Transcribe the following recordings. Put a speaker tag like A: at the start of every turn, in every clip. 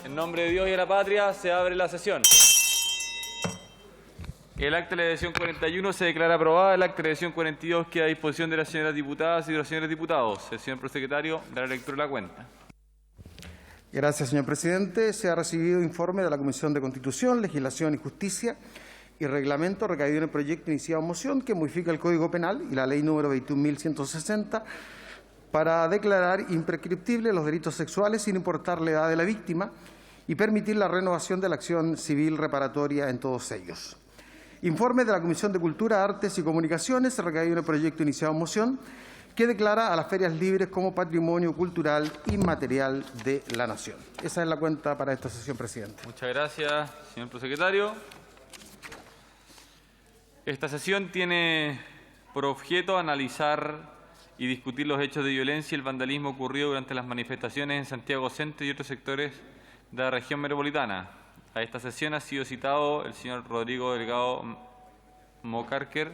A: En nombre de Dios y de la patria, se abre la sesión. El acta de la sesión 41 se declara aprobada. El acta de la sesión 42 queda a disposición de las señoras diputadas y de los señores diputados. El señor prosecretario dará lectura de la cuenta.
B: Gracias, señor presidente. Se ha recibido informe de la Comisión de Constitución, Legislación y Justicia y Reglamento recaído en el proyecto iniciado en moción que modifica el Código Penal y la Ley número 21.160 para declarar imprescriptibles los delitos sexuales sin importar la edad de la víctima y permitir la renovación de la acción civil reparatoria en todos ellos. Informe de la Comisión de Cultura, Artes y Comunicaciones recaído en el proyecto iniciado en moción que declara a las ferias libres como patrimonio cultural inmaterial de la Nación. Esa es la cuenta para esta sesión, presidente.
A: Muchas gracias, señor prosecretario. Esta sesión tiene por objeto analizar y discutir los hechos de violencia y el vandalismo ocurrido durante las manifestaciones en Santiago Centro y otros sectores de la región metropolitana. A esta sesión ha sido citado el señor Rodrigo Delgado Mocarker,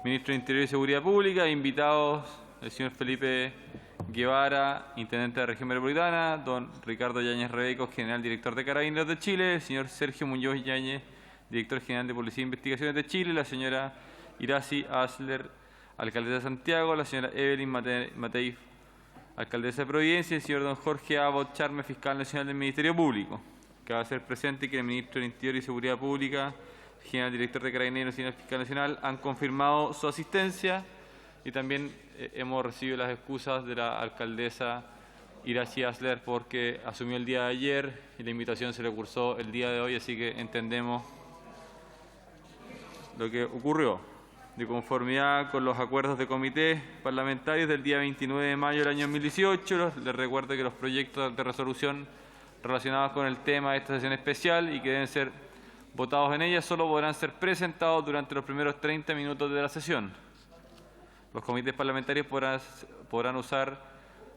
A: ministro de Interior y Seguridad Pública, e invitados el señor Felipe Guevara, intendente de la región metropolitana, don Ricardo Yáñez Rebecos, general director de Carabineros de Chile, el señor Sergio Muñoz Yáñez, director general de Policía e Investigaciones de Chile, la señora Iracy Asler, alcaldesa de Santiago, la señora Evelyn Matei, alcaldesa de Providencia, y el señor don Jorge Abbott Charme, fiscal nacional del Ministerio Público, que va a ser presente y que el ministro del Interior y Seguridad Pública, general director de Carabineros y el fiscal nacional han confirmado su asistencia, y también hemos recibido las excusas de la alcaldesa Iracy Asler porque asumió el día de ayer y la invitación se le cursó el día de hoy, así que entendemos lo que ocurrió. De conformidad con los acuerdos de comités parlamentarios del día 29 de mayo del año 2018, les recuerdo que los proyectos de resolución relacionados con el tema de esta sesión especial y que deben ser votados en ella solo podrán ser presentados durante los primeros 30 minutos de la sesión. Los comités parlamentarios podrán usar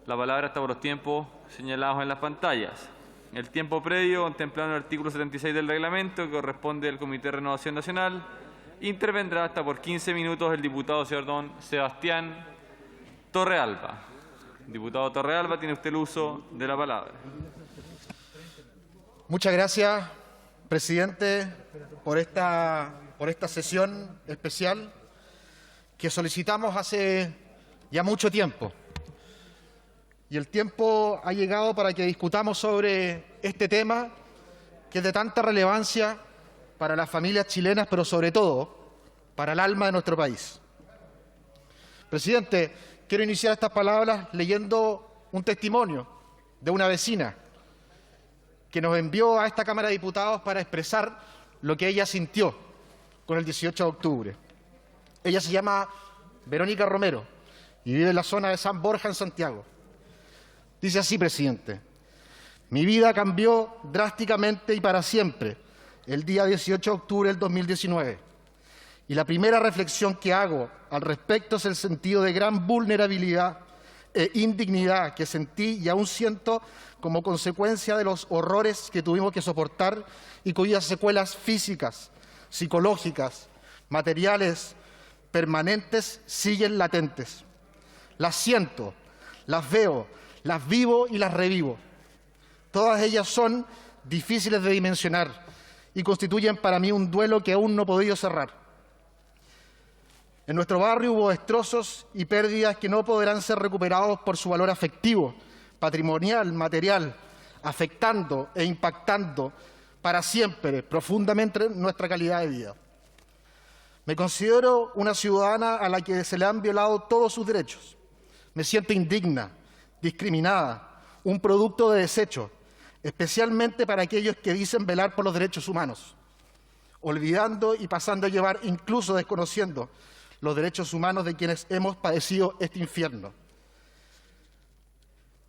A: la palabra hasta por los tiempos señalados en las pantallas. El tiempo previo, contemplado en el artículo 76 del reglamento, que corresponde al Comité de Renovación Nacional, intervendrá hasta por 15 minutos el diputado señor don Sebastián Torrealba. Diputado Torrealba, tiene usted el uso de la palabra.
C: Muchas gracias, presidente, por esta sesión especial que solicitamos hace ya mucho tiempo. Y el tiempo ha llegado para que discutamos sobre este tema que es de tanta relevancia para las familias chilenas, pero sobre todo para el alma de nuestro país. Presidente, quiero iniciar estas palabras leyendo un testimonio de una vecina que nos envió a esta Cámara de Diputados para expresar lo que ella sintió con el 18 de octubre. Ella se llama Verónica Romero y vive en la zona de San Borja, en Santiago. Dice así, presidente: mi vida cambió drásticamente y para siempre el día 18 de octubre del 2019. Y la primera reflexión que hago al respecto es el sentido de gran vulnerabilidad e indignidad que sentí y aún siento como consecuencia de los horrores que tuvimos que soportar y cuyas secuelas físicas, psicológicas, materiales, permanentes siguen latentes. Las siento, las veo, las vivo y las revivo. Todas ellas son difíciles de dimensionar y constituyen para mí un duelo que aún no he podido cerrar. En nuestro barrio hubo destrozos y pérdidas que no podrán ser recuperados por su valor afectivo, patrimonial, material, afectando e impactando para siempre profundamente nuestra calidad de vida. Me considero una ciudadana a la que se le han violado todos sus derechos. Me siento indigna, discriminada, un producto de desecho, especialmente para aquellos que dicen velar por los derechos humanos, olvidando y pasando a llevar, incluso desconociendo, los derechos humanos de quienes hemos padecido este infierno.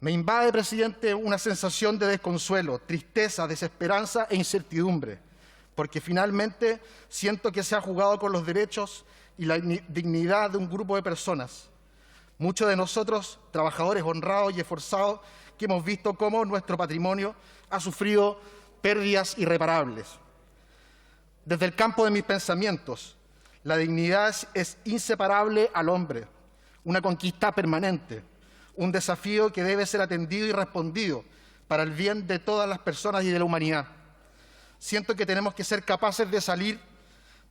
C: Me invade, presidente, una sensación de desconsuelo, tristeza, desesperanza e incertidumbre, porque finalmente siento que se ha jugado con los derechos y la dignidad de un grupo de personas, muchos de nosotros trabajadores honrados y esforzados, que hemos visto cómo nuestro patrimonio ha sufrido pérdidas irreparables. Desde el campo de mis pensamientos, la dignidad es inseparable al hombre, una conquista permanente, un desafío que debe ser atendido y respondido para el bien de todas las personas y de la humanidad. Siento que tenemos que ser capaces de salir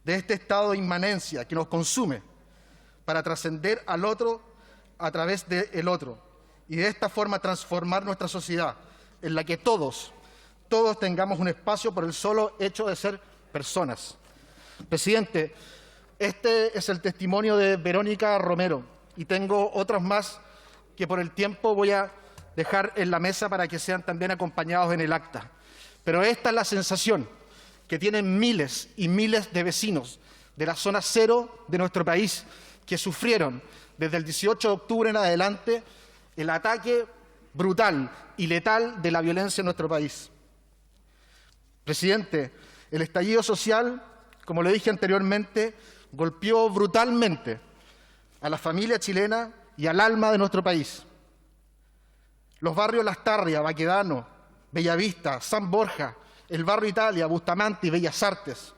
C: de este estado de inmanencia que nos consume para trascender al otro a través del otro y de esta forma transformar nuestra sociedad en la que todos tengamos un espacio por el solo hecho de ser personas. Presidente, este es el testimonio de Verónica Romero y tengo otros más que por el tiempo voy a dejar en la mesa para que sean también acompañados en el acta. Pero esta es la sensación que tienen miles y miles de vecinos de la zona cero de nuestro país que sufrieron desde el 18 de octubre en adelante el ataque brutal y letal de la violencia en nuestro país. Presidente, el estallido social, como le dije anteriormente, golpeó brutalmente a la familia chilena y al alma de nuestro país. Los barrios Lastarria, Baquedano, Bellavista, San Borja, el barrio Italia, Bustamante y Bellas Artes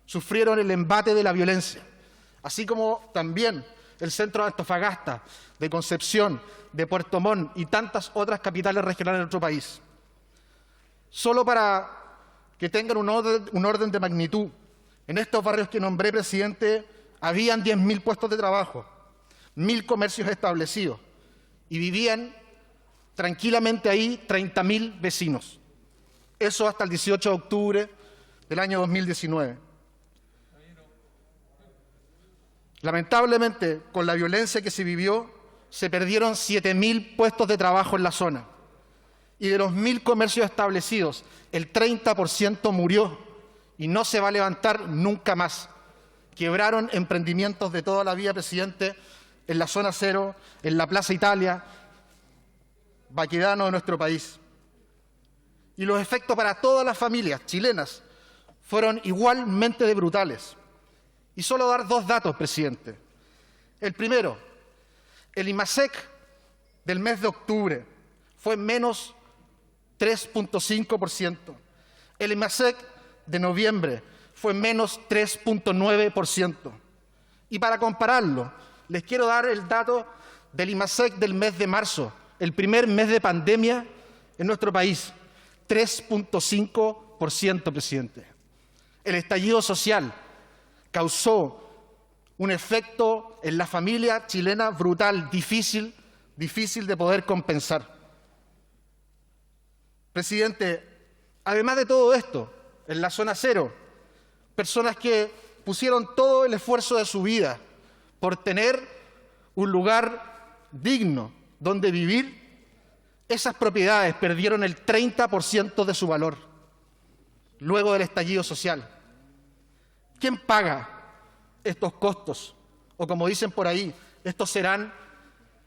C: sufrieron el embate de la violencia, así como también el centro de Antofagasta, de Concepción, de Puerto Montt y tantas otras capitales regionales de nuestro país. Solo para que tengan un orden de magnitud, en estos barrios que nombré, presidente, habían 10.000 puestos de trabajo, 1.000 comercios establecidos y vivían tranquilamente ahí 30.000 vecinos. Eso hasta el 18 de octubre del año 2019. Lamentablemente, con la violencia que se vivió, se perdieron 7.000 puestos de trabajo en la zona. Y de los 1.000 comercios establecidos, el 30% murió y no se va a levantar nunca más. Quebraron emprendimientos de toda la vida, presidente, en la zona cero, en la Plaza Italia, Baquedano de nuestro país. Y los efectos para todas las familias chilenas fueron igualmente de brutales. Y solo dar dos datos, presidente. El primero, el IMASEC del mes de octubre fue menos 3.5%. El IMASEC de noviembre fue menos 3.9%. Y para compararlo, les quiero dar el dato del IMASEC del mes de marzo, el primer mes de pandemia en nuestro país, 3.5%, presidente. El estallido social causó un efecto en la familia chilena brutal, difícil de poder compensar. Presidente, además de todo esto, en la zona cero, personas que pusieron todo el esfuerzo de su vida por tener un lugar digno donde vivir, esas propiedades perdieron el 30% de su valor luego del estallido social. ¿Quién paga estos costos? O como dicen por ahí, ¿estos serán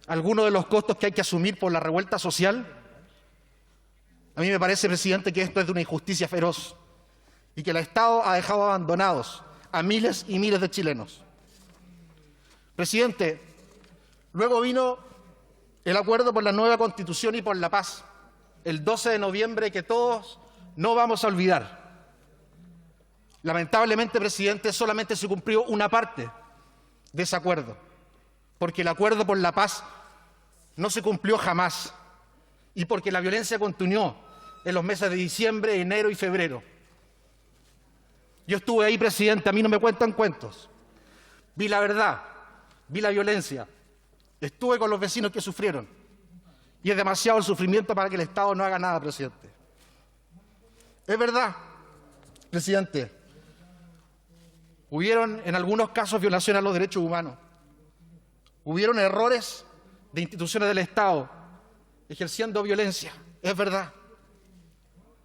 C: algunos de los costos que hay que asumir por la revuelta social? A mí me parece, presidente, que esto es de una injusticia feroz y que el Estado ha dejado abandonados a miles y miles de chilenos. Presidente, luego vino el acuerdo por la nueva Constitución y por la paz, el 12 de noviembre, que todos no vamos a olvidar. Lamentablemente, presidente, solamente se cumplió una parte de ese acuerdo, porque el acuerdo por la paz no se cumplió jamás y porque la violencia continuó en los meses de diciembre, enero y febrero. Yo estuve ahí, presidente, a mí no me cuentan cuentos. Vi la verdad, vi la violencia, estuve con los vecinos que sufrieron y es demasiado el sufrimiento para que el Estado no haga nada, presidente. Es verdad, presidente, hubieron en algunos casos violaciones a los derechos humanos, hubieron errores de instituciones del Estado ejerciendo violencia, es verdad.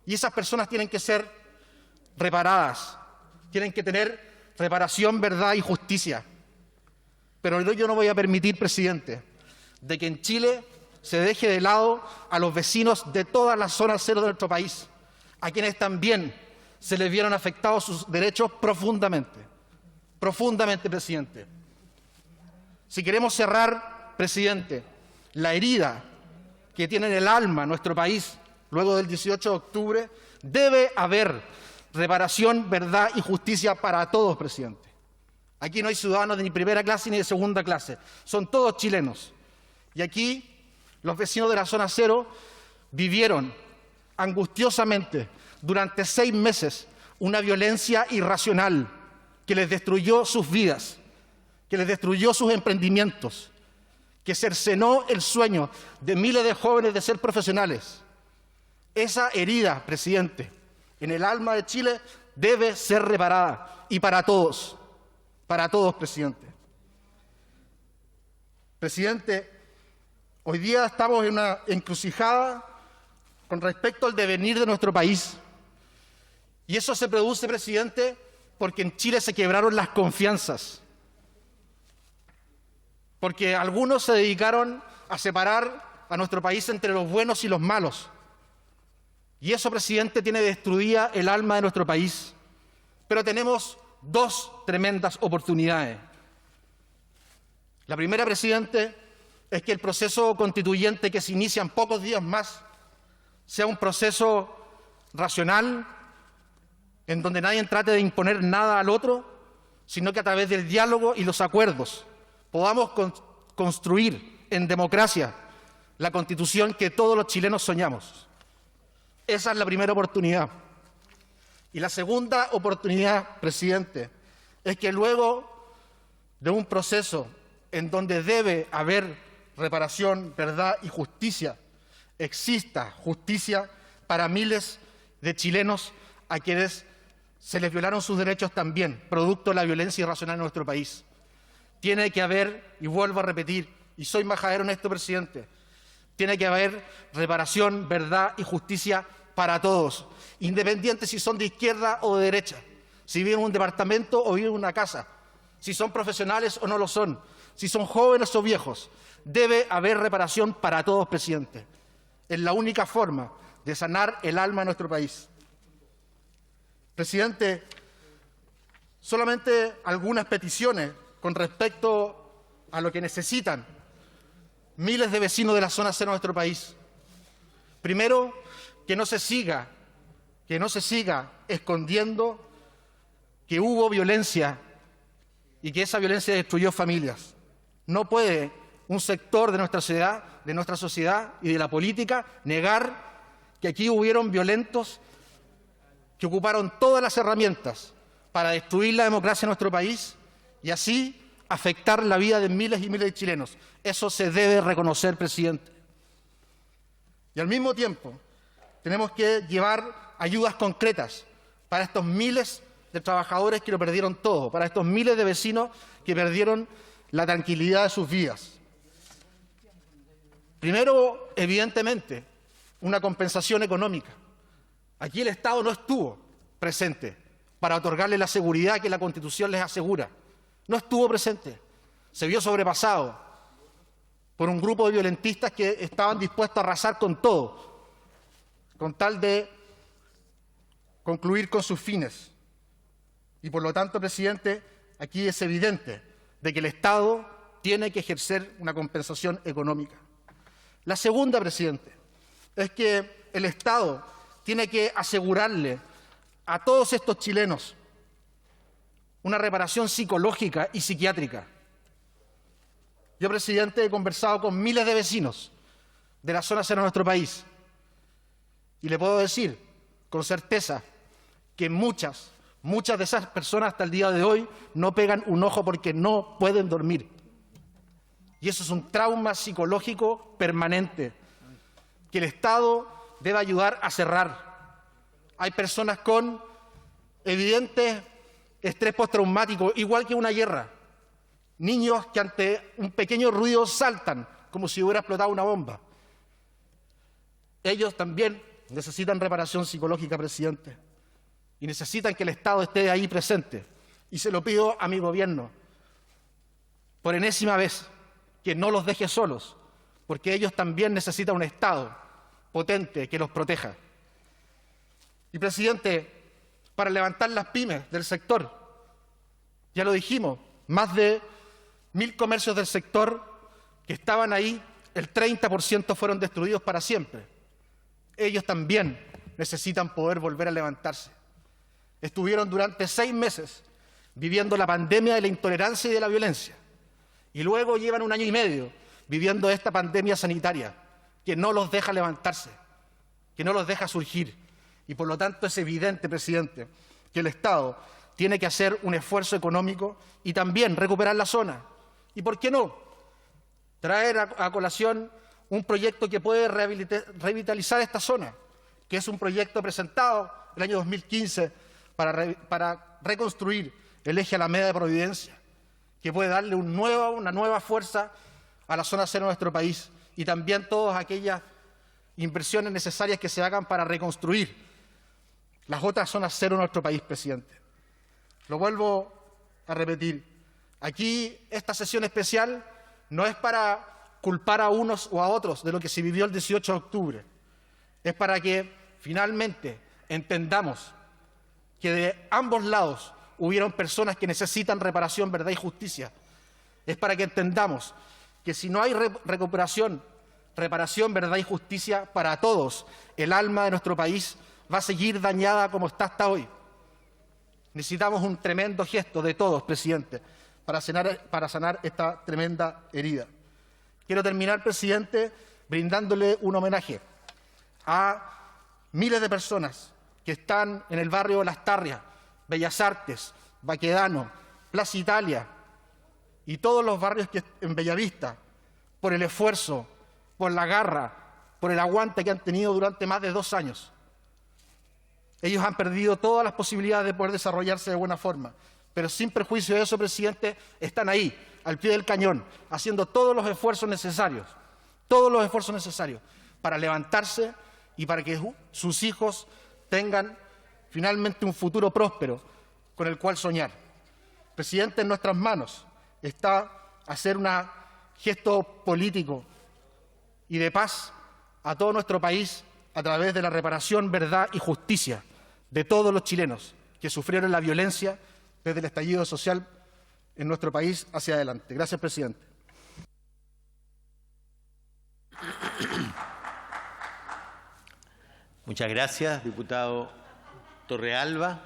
C: Y esas personas tienen que ser reparadas, tienen que tener reparación, verdad y justicia. Pero yo no voy a permitir, presidente, de que en Chile se deje de lado a los vecinos de todas las zonas cero de nuestro país, a quienes también se les vieron afectados sus derechos profundamente, presidente. Si queremos cerrar, presidente, la herida que tiene en el alma nuestro país luego del 18 de octubre, debe haber reparación, verdad y justicia para todos, presidente. Aquí no hay ciudadanos de ni primera clase ni de segunda clase, son todos chilenos. Y aquí los vecinos de la zona cero vivieron angustiosamente durante 6 meses una violencia irracional que les destruyó sus vidas, que les destruyó sus emprendimientos, que cercenó el sueño de miles de jóvenes de ser profesionales. Esa herida, presidente, en el alma de Chile debe ser reparada, y para todos, presidente. Presidente, hoy día estamos en una encrucijada con respecto al devenir de nuestro país. Y eso se produce, presidente, porque en Chile se quebraron las confianzas. Porque algunos se dedicaron a separar a nuestro país entre los buenos y los malos. Y eso, presidente, tiene destruida el alma de nuestro país. Pero tenemos 2 tremendas oportunidades. La primera, presidente, es que el proceso constituyente que se inicia en pocos días más sea un proceso racional, en donde nadie trate de imponer nada al otro, sino que a través del diálogo y los acuerdos podamos construir en democracia la Constitución que todos los chilenos soñamos. Esa es la primera oportunidad. Y la segunda oportunidad, presidente, es que luego de un proceso en donde debe haber reparación, verdad y justicia, exista justicia para miles de chilenos a quienes se les violaron sus derechos también, producto de la violencia irracional en nuestro país. Tiene que haber, y vuelvo a repetir, y soy majadero en esto, presidente, tiene que haber reparación, verdad y justicia para todos, independiente si son de izquierda o de derecha, si viven en un departamento o viven en una casa, si son profesionales o no lo son, si son jóvenes o viejos. Debe haber reparación para todos, presidente. Es la única forma de sanar el alma de nuestro país. Presidente, solamente algunas peticiones con respecto a lo que necesitan miles de vecinos de la zona cero de nuestro país. Primero, que no se siga escondiendo que hubo violencia y que esa violencia destruyó familias. No puede un sector de nuestra sociedad y de la política negar que aquí hubieron violentos que ocuparon todas las herramientas para destruir la democracia en nuestro país y así afectar la vida de miles y miles de chilenos. Eso se debe reconocer, presidente. Y al mismo tiempo, tenemos que llevar ayudas concretas para estos miles de trabajadores que lo perdieron todo, para estos miles de vecinos que perdieron la tranquilidad de sus vidas. Primero, evidentemente, una compensación económica. Aquí el Estado no estuvo presente para otorgarle la seguridad que la Constitución les asegura. No estuvo presente. Se vio sobrepasado por un grupo de violentistas que estaban dispuestos a arrasar con todo, con tal de concluir con sus fines. Y por lo tanto, presidente, aquí es evidente de que el Estado tiene que ejercer una compensación económica. La segunda, presidente, es que el Estado tiene que asegurarle a todos estos chilenos una reparación psicológica y psiquiátrica. Yo, presidente, he conversado con miles de vecinos de la zona cero de nuestro país y le puedo decir con certeza que muchas de esas personas hasta el día de hoy no pegan un ojo porque no pueden dormir. Y eso es un trauma psicológico permanente que el Estado debe ayudar a cerrar. Hay personas con evidente estrés postraumático, igual que una guerra. Niños que ante un pequeño ruido saltan como si hubiera explotado una bomba. Ellos también necesitan reparación psicológica, presidente. Y necesitan que el Estado esté ahí presente. Y se lo pido a mi gobierno, por enésima vez, que no los deje solos, porque ellos también necesitan un Estado potente que los proteja. Y, presidente, para levantar las pymes del sector, ya lo dijimos, más de 1.000 comercios del sector que estaban ahí, el 30% fueron destruidos para siempre. Ellos también necesitan poder volver a levantarse. Estuvieron durante 6 meses viviendo la pandemia de la intolerancia y de la violencia. Y luego llevan 1 año y medio viviendo esta pandemia sanitaria que no los deja levantarse. que no los deja surgir. Y por lo tanto es evidente, presidente, que el Estado tiene que hacer un esfuerzo económico y también recuperar la zona. ¿Y por qué no? Traer a colación un proyecto que puede revitalizar esta zona, que es un proyecto presentado el año 2015 para reconstruir el eje Alameda de Providencia, que puede darle una nueva fuerza a la zona cero de nuestro país y también todas aquellas inversiones necesarias que se hagan para reconstruir las otras zonas cero de nuestro país, presidente. Lo vuelvo a repetir. Aquí esta sesión especial no es para culpar a unos o a otros de lo que se vivió el 18 de octubre. Es para que finalmente entendamos que de ambos lados hubieron personas que necesitan reparación, verdad y justicia. Es para que entendamos que si no hay reparación, verdad y justicia para todos, el alma de nuestro país va a seguir dañada como está hasta hoy. Necesitamos un tremendo gesto de todos, presidente, para sanar esta tremenda herida. Quiero terminar, presidente, brindándole un homenaje a miles de personas que están en el barrio de Las Tarrias, Bellas Artes, Baquedano, Plaza Italia y todos los barrios que en Bellavista, por el esfuerzo, por la garra, por el aguante que han tenido durante más de 2 años. Ellos han perdido todas las posibilidades de poder desarrollarse de buena forma, pero sin perjuicio de eso, presidente, están ahí, al pie del cañón, haciendo todos los esfuerzos necesarios para levantarse y para que sus hijos tengan finalmente un futuro próspero con el cual soñar. Presidente, en nuestras manos está hacer un gesto político y de paz a todo nuestro país a través de la reparación, verdad y justicia de todos los chilenos que sufrieron la violencia desde el estallido social en nuestro país hacia adelante. Gracias, presidente.
D: Muchas gracias, diputado Torrealba.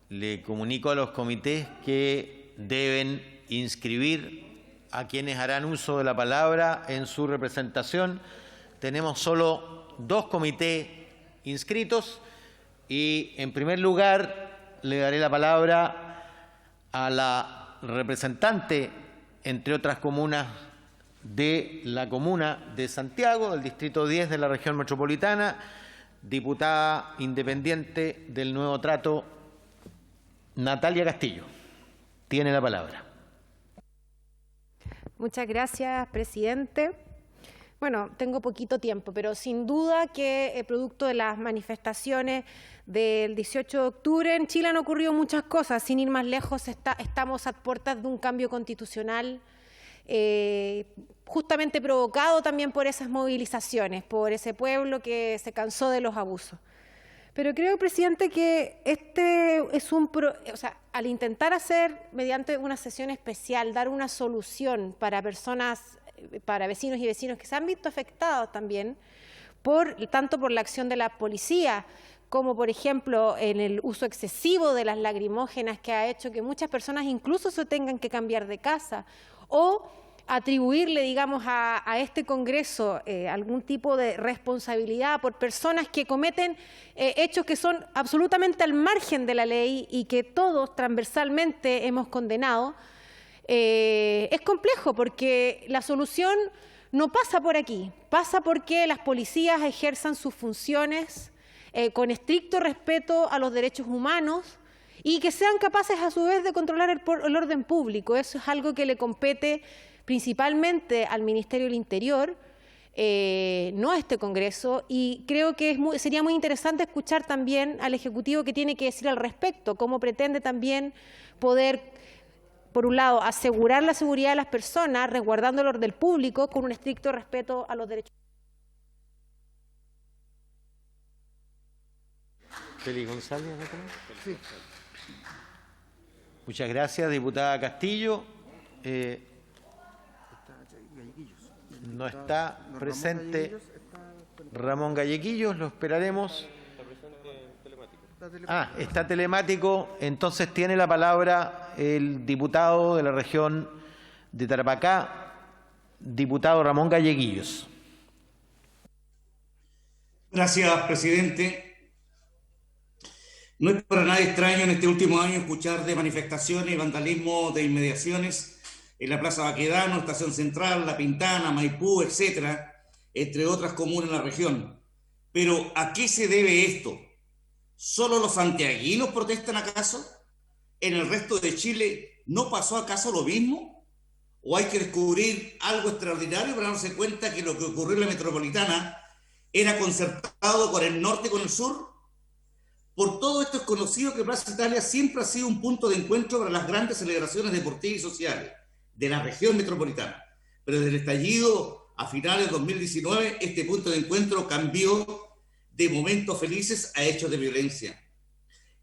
D: Le comunico a los comités que deben inscribir a quienes harán uso de la palabra en su representación. Tenemos solo 2 comités inscritos y, en primer lugar, le daré la palabra a la representante, entre otras comunas, de la comuna de Santiago, del distrito 10 de la región metropolitana, diputada independiente del Nuevo Trato, Natalia Castillo. Tiene la palabra.
E: Muchas gracias, presidente. Bueno, tengo poquito tiempo, pero sin duda que producto de las manifestaciones del 18 de octubre en Chile han ocurrido muchas cosas. Sin ir más lejos, estamos a puertas de un cambio constitucional justamente provocado también por esas movilizaciones, por ese pueblo que se cansó de los abusos. Pero creo, presidente, que este es al intentar hacer, mediante una sesión especial, dar una solución para personas, para vecinos y vecinos que se han visto afectados también, tanto por la acción de la policía, como por ejemplo en el uso excesivo de las lacrimógenas que ha hecho que muchas personas incluso se tengan que cambiar de casa, o atribuirle, digamos, a este Congreso algún tipo de responsabilidad por personas que cometen hechos que son absolutamente al margen de la ley y que todos transversalmente hemos condenado, es complejo porque la solución no pasa por aquí, pasa porque las policías ejerzan sus funciones con estricto respeto a los derechos humanos y que sean capaces a su vez de controlar el orden público. Eso es algo que le compete principalmente al Ministerio del Interior, no a este Congreso, y creo que sería muy interesante escuchar también al Ejecutivo qué tiene que decir al respecto, cómo pretende también poder, por un lado, asegurar la seguridad de las personas, resguardando el orden público con un estricto respeto a los derechos.
D: Félix González, ¿no? Sí. Muchas gracias, diputada Castillo. No está presente Ramón Galleguillos, lo esperaremos. Está telemático, entonces tiene la palabra el diputado de la región de Tarapacá, diputado Ramón Galleguillos.
F: Gracias, presidente. No es para nada extraño en este último año escuchar de manifestaciones y vandalismo de inmediaciones en la Plaza Baquedano, Estación Central, La Pintana, Maipú, etcétera, entre otras comunas en la región. Pero, ¿a qué se debe esto? ¿Solo los santiaguinos protestan acaso? ¿En el resto de Chile no pasó acaso lo mismo? ¿O hay que descubrir algo extraordinario para darse cuenta que lo que ocurrió en la metropolitana era concertado con el norte y con el sur? Por todo esto es conocido que Plaza Italia siempre ha sido un punto de encuentro para las grandes celebraciones deportivas y sociales de la región metropolitana. Pero desde el estallido a finales de 2019, este punto de encuentro cambió de momentos felices a hechos de violencia.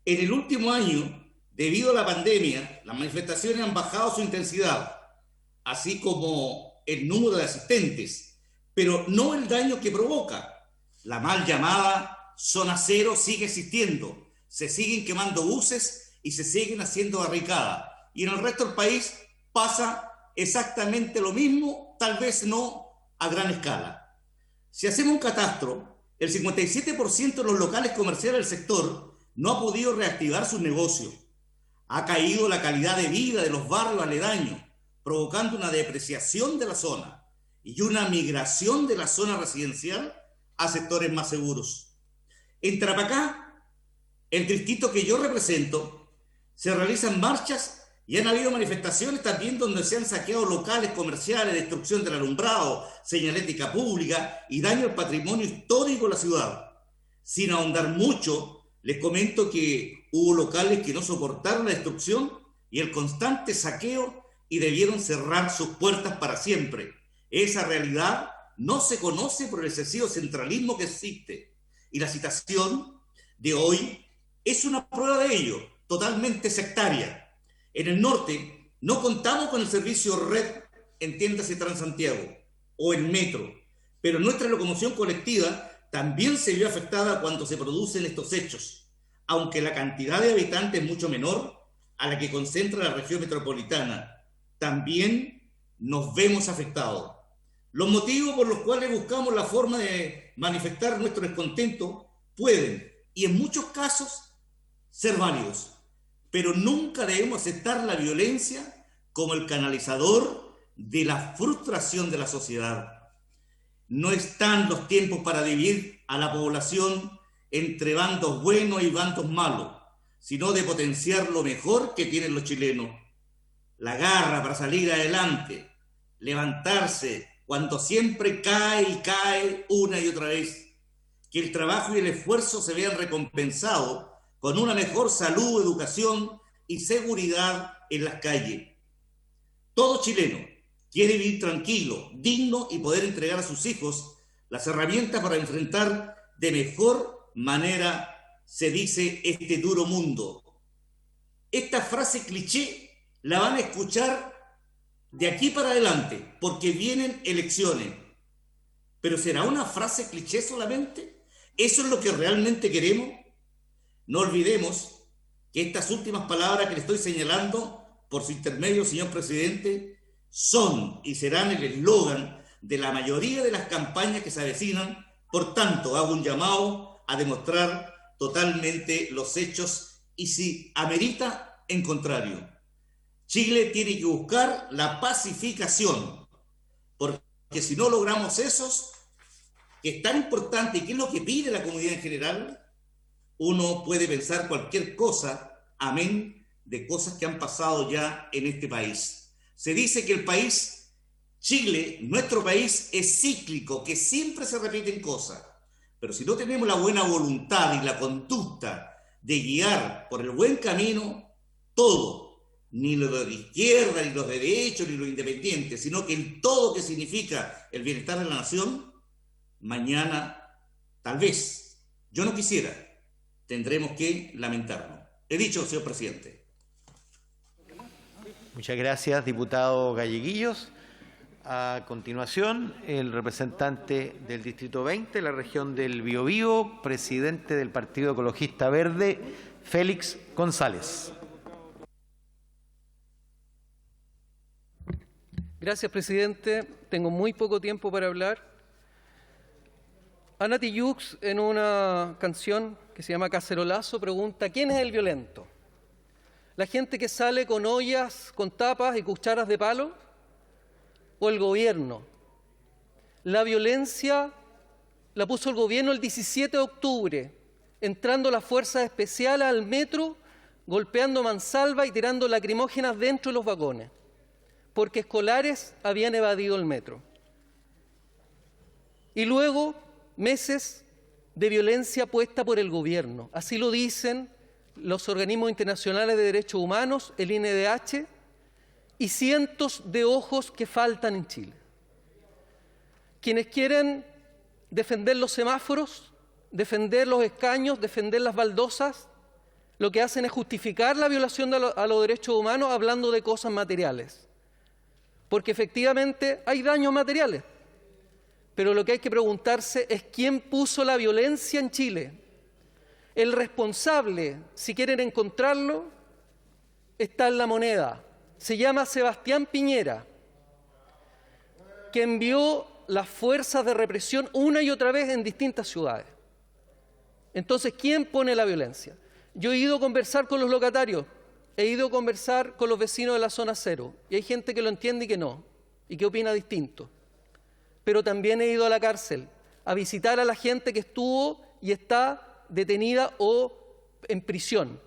F: En el último año, debido a la pandemia, las manifestaciones han bajado su intensidad, así como el número de asistentes, pero no el daño que provoca. La mal llamada zona cero sigue existiendo, se siguen quemando buses y se siguen haciendo barricadas. Y en el resto del país pasa exactamente lo mismo, tal vez no a gran escala. Si hacemos un catastro, el 57% de los locales comerciales del sector no ha podido reactivar sus negocios. Ha caído la calidad de vida de los barrios aledaños, provocando una depreciación de la zona y una migración de la zona residencial a sectores más seguros. En Tarapacá, el distrito que yo represento, se realizan marchas y han habido manifestaciones también donde se han saqueado locales comerciales, destrucción del alumbrado, señalética pública y daño al patrimonio histórico de la ciudad. Sin ahondar mucho, les comento que hubo locales que no soportaron la destrucción y el constante saqueo y debieron cerrar sus puertas para siempre. Esa realidad no se conoce por el excesivo centralismo que existe. Y la citación de hoy es una prueba de ello, totalmente sectaria. En el norte no contamos con el servicio red, entiéndase Transantiago, o el metro, pero nuestra locomoción colectiva también se vio afectada cuando se producen estos hechos, aunque la cantidad de habitantes es mucho menor a la que concentra la región metropolitana. También nos vemos afectados. Los motivos por los cuales buscamos la forma de manifestar nuestro descontento pueden, y en muchos casos, ser válidos, pero nunca debemos aceptar la violencia como el canalizador de la frustración de la sociedad. No están los tiempos para dividir a la población entre bandos buenos y bandos malos, sino de potenciar lo mejor que tienen los chilenos. La garra para salir adelante, levantarse cuando siempre cae y cae una y otra vez. Que el trabajo y el esfuerzo se vean recompensados con una mejor salud, educación y seguridad en las calles. Todo chileno quiere vivir tranquilo, digno y poder entregar a sus hijos las herramientas para enfrentar de mejor manera, se dice, este duro mundo. Esta frase cliché la van a escuchar de aquí para adelante, porque vienen elecciones. ¿Pero será una frase cliché solamente? ¿Eso es lo que realmente queremos? No olvidemos que estas últimas palabras que le estoy señalando, por su intermedio, señor presidente, son y serán el eslogan de la mayoría de las campañas que se avecinan. Por tanto, hago un llamado a demostrar totalmente los hechos y, si amerita, en contrario. Chile tiene que buscar la pacificación, porque si no logramos eso, que es tan importante y que es lo que pide la comunidad en general, uno puede pensar cualquier cosa, amén de cosas que han pasado ya en este país. Se dice que el país, Chile, nuestro país, es cíclico, que siempre se repiten cosas, pero si no tenemos la buena voluntad y la conducta de guiar por el buen camino, todo, ni lo de izquierda, ni los de derecha, ni los independientes, sino que el todo que significa el bienestar de la nación, mañana, tal vez, yo no quisiera, tendremos que lamentarlo. He dicho, señor presidente.
D: Muchas gracias, diputado Galleguillos. A continuación, el representante del Distrito 20, la región del Biobío, presidente del Partido Ecologista Verde, Félix González.
G: Gracias, presidente. Tengo muy poco tiempo para hablar. Ana Tijoux, en una canción que se llama Cacerolazo, pregunta: ¿quién es el violento? ¿La gente que sale con ollas, con tapas y cucharas de palo? ¿O el gobierno? La violencia la puso el gobierno el 17 de octubre, entrando las fuerzas especiales al metro, golpeando mansalva y tirando lacrimógenas dentro de los vagones, porque escolares habían evadido el metro. Y luego, meses de violencia puesta por el gobierno. Así lo dicen los organismos internacionales de derechos humanos, el INDH, y cientos de ojos que faltan en Chile. Quienes quieren defender los semáforos, defender los escaños, defender las baldosas, lo que hacen es justificar la violación a los derechos humanos hablando de cosas materiales. Porque efectivamente hay daños materiales. Pero lo que hay que preguntarse es quién puso la violencia en Chile. El responsable, si quieren encontrarlo, está en La Moneda. Se llama Sebastián Piñera, que envió las fuerzas de represión una y otra vez en distintas ciudades. Entonces, ¿quién pone la violencia? Yo he ido a conversar con los locatarios, he ido a conversar con los vecinos de la zona cero, y hay gente que lo entiende y que no, y que opina distinto. Pero también he ido a la cárcel a visitar a la gente que estuvo y está detenida o en prisión.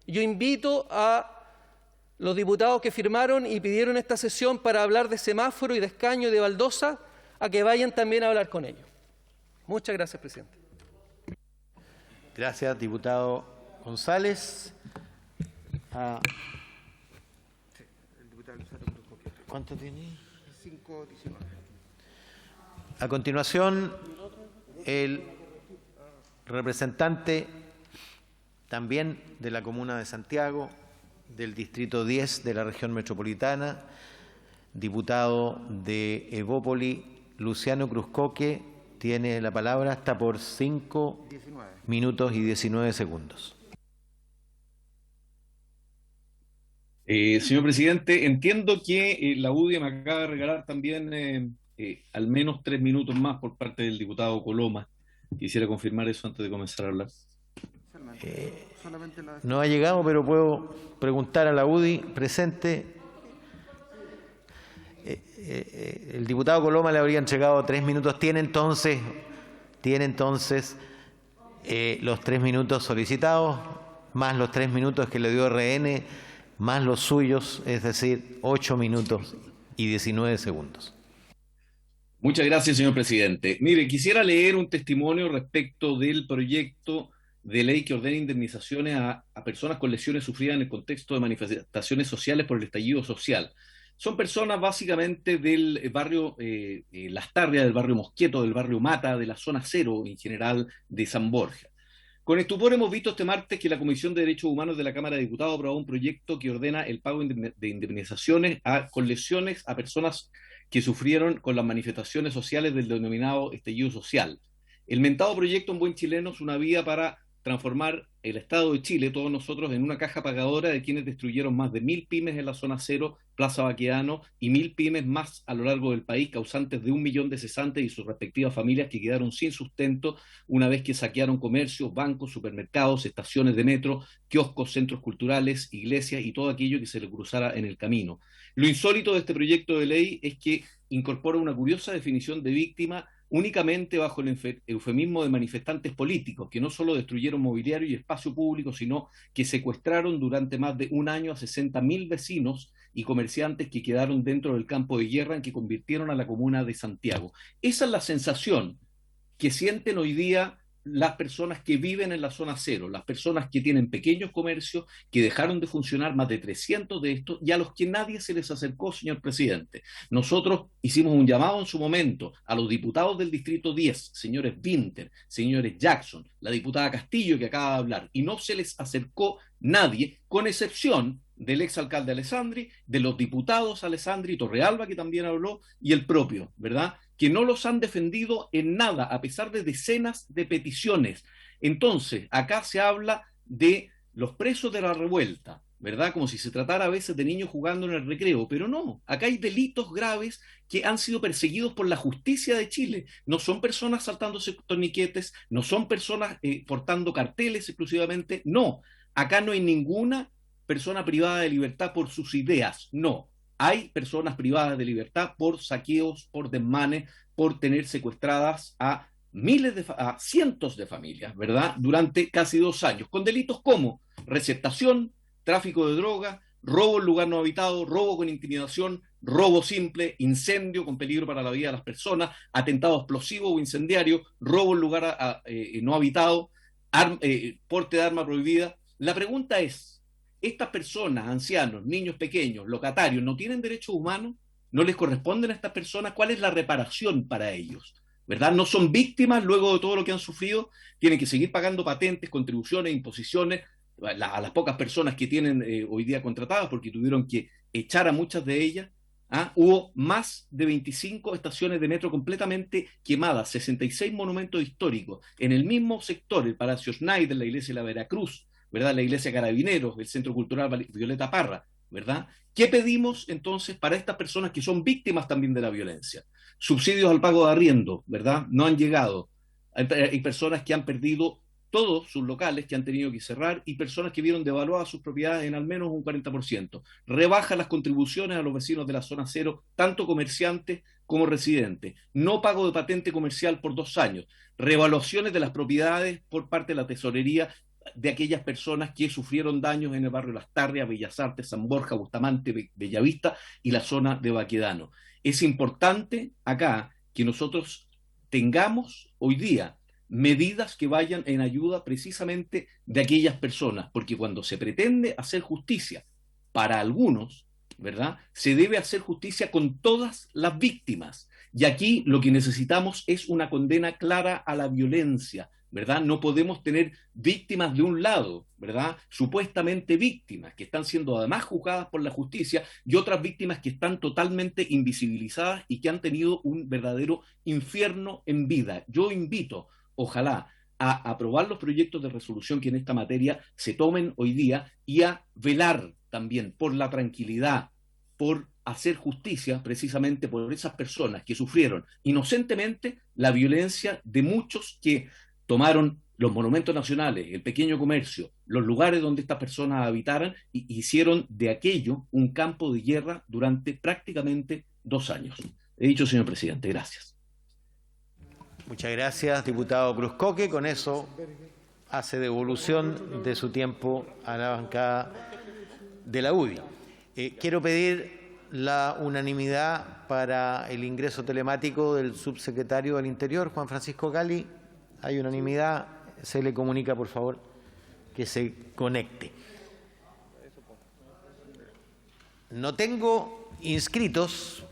G: Yo invito a los diputados que firmaron y pidieron esta sesión para hablar de semáforo y de escaño y de baldosa, a que vayan también a hablar con ellos. Muchas gracias, presidente.
D: Gracias, diputado González. ¿Cuánto tiene?
B: 5:19.
D: A continuación, el representante también de la Comuna de Santiago, del Distrito 10 de la región metropolitana, diputado de Evópoli, Luciano Cruzcoque, tiene la palabra hasta por 5 minutos y 19 segundos.
H: Señor presidente, entiendo que la UDI me acaba de regalar también al menos 3 minutos más por parte del diputado Coloma. Quisiera confirmar eso antes de comenzar a hablar.
D: No ha llegado, pero puedo preguntar a la UDI presente. El diputado Coloma le habría entregado 3 minutos. Tiene entonces los 3 minutos solicitados, más los 3 minutos que le dio RN, más los suyos, es decir, 8 minutos y 19 segundos.
H: Muchas gracias, señor presidente. Mire, quisiera leer un testimonio respecto del proyecto de ley que ordena indemnizaciones a personas con lesiones sufridas en el contexto de manifestaciones sociales por el estallido social. Son personas básicamente del barrio Las Tarrias, del barrio Mosqueto, del barrio Mata, de la zona cero en general de San Borja. Con estupor hemos visto este martes que la Comisión de Derechos Humanos de la Cámara de Diputados aprobó un proyecto que ordena el pago de indemnizaciones con lesiones a personas que sufrieron con las manifestaciones sociales del denominado estallido social. El mentado proyecto en buen chileno es una vía para transformar el Estado de Chile, todos nosotros, en una caja pagadora de quienes destruyeron más de 1000 pymes en la zona cero, Plaza Baquedano, y 1000 pymes más a lo largo del país, causantes de 1 millón de cesantes y sus respectivas familias que quedaron sin sustento una vez que saquearon comercios, bancos, supermercados, estaciones de metro, kioscos, centros culturales, iglesias y todo aquello que se le cruzara en el camino. Lo insólito de este proyecto de ley es que incorpora una curiosa definición de víctima únicamente bajo el eufemismo de manifestantes políticos, que no solo destruyeron mobiliario y espacio público, sino que secuestraron durante más de un año a 60.000 vecinos y comerciantes que quedaron dentro del campo de guerra en que convirtieron a la comuna de Santiago. Esa es la sensación que sienten hoy día las personas que viven en la zona cero, las personas que tienen pequeños comercios, que dejaron de funcionar, más de 300 de estos, y a los que nadie se les acercó, señor presidente. Nosotros hicimos un llamado en su momento a los diputados del Distrito 10, señores Winter, señores Jackson, la diputada Castillo que acaba de hablar, y no se les acercó nadie, con excepción del exalcalde Alessandri, de los diputados Alessandri, Torrealba, que también habló, y el propio, ¿verdad?, que no los han defendido en nada, a pesar de decenas de peticiones. Entonces, acá se habla de los presos de la revuelta, ¿verdad? Como si se tratara a veces de niños jugando en el recreo, pero no, acá hay delitos graves que han sido perseguidos por la justicia de Chile. No son personas saltándose torniquetes, no son personas portando carteles exclusivamente, no. Acá no hay ninguna persona privada de libertad por sus ideas, no. Hay personas privadas de libertad por saqueos, por desmanes, por tener secuestradas a cientos de familias, ¿verdad? Durante casi 2 años, con delitos como receptación, tráfico de droga, robo en lugar no habitado, robo con intimidación, robo simple, incendio con peligro para la vida de las personas, atentado explosivo o incendiario, robo en lugar no habitado, porte de arma prohibida. La pregunta es, ¿estas personas, ancianos, niños pequeños, locatarios, no tienen derechos humanos? ¿No les corresponden a estas personas? ¿Cuál es la reparación para ellos? ¿Verdad? No son víctimas luego de todo lo que han sufrido, tienen que seguir pagando patentes, contribuciones, imposiciones, a las pocas personas que tienen hoy día contratadas, porque tuvieron que echar a muchas de ellas. Hubo más de 25 estaciones de metro completamente quemadas, 66 monumentos históricos, en el mismo sector, el Palacio Schneider, la iglesia de la Veracruz, ¿verdad? La iglesia Carabineros, el Centro Cultural Violeta Parra, ¿verdad? ¿Qué pedimos entonces para estas personas que son víctimas también de la violencia? Subsidios al pago de arriendo, ¿verdad? No han llegado. Hay personas que han perdido todos sus locales, que han tenido que cerrar, y personas que vieron devaluadas sus propiedades en al menos un 40%. Rebaja las contribuciones a los vecinos de la zona cero, tanto comerciantes como residentes. No pago de patente comercial por 2 años. Revaluaciones de las propiedades por parte de la tesorería de aquellas personas que sufrieron daños en el barrio Las Tarrias, Bellas Artes, San Borja, Bustamante, Bellavista y la zona de Baquedano. Es importante acá que nosotros tengamos hoy día medidas que vayan en ayuda precisamente de aquellas personas, porque cuando se pretende hacer justicia para algunos, ¿verdad? Se debe hacer justicia con todas las víctimas. Y aquí lo que necesitamos es una condena clara a la violencia, ¿verdad? No podemos tener víctimas de un lado, ¿verdad? Supuestamente víctimas, que están siendo además juzgadas por la justicia, y otras víctimas que están totalmente invisibilizadas y que han tenido un verdadero infierno en vida. Yo invito, ojalá, a aprobar los proyectos de resolución que en esta materia se tomen hoy día y a velar también por la tranquilidad, por hacer justicia precisamente por esas personas que sufrieron inocentemente la violencia de muchos que tomaron los monumentos nacionales, el pequeño comercio, los lugares donde estas personas habitaran y hicieron de aquello un campo de guerra durante prácticamente 2 años. He dicho, señor presidente. Gracias.
D: Muchas gracias, diputado Cruzcoque. Con eso hace devolución de su tiempo a la bancada de la UDI. Quiero pedir la unanimidad para el ingreso telemático del subsecretario del Interior, Juan Francisco Cali. Hay unanimidad. Se le comunica, por favor, que se conecte. No tengo inscritos,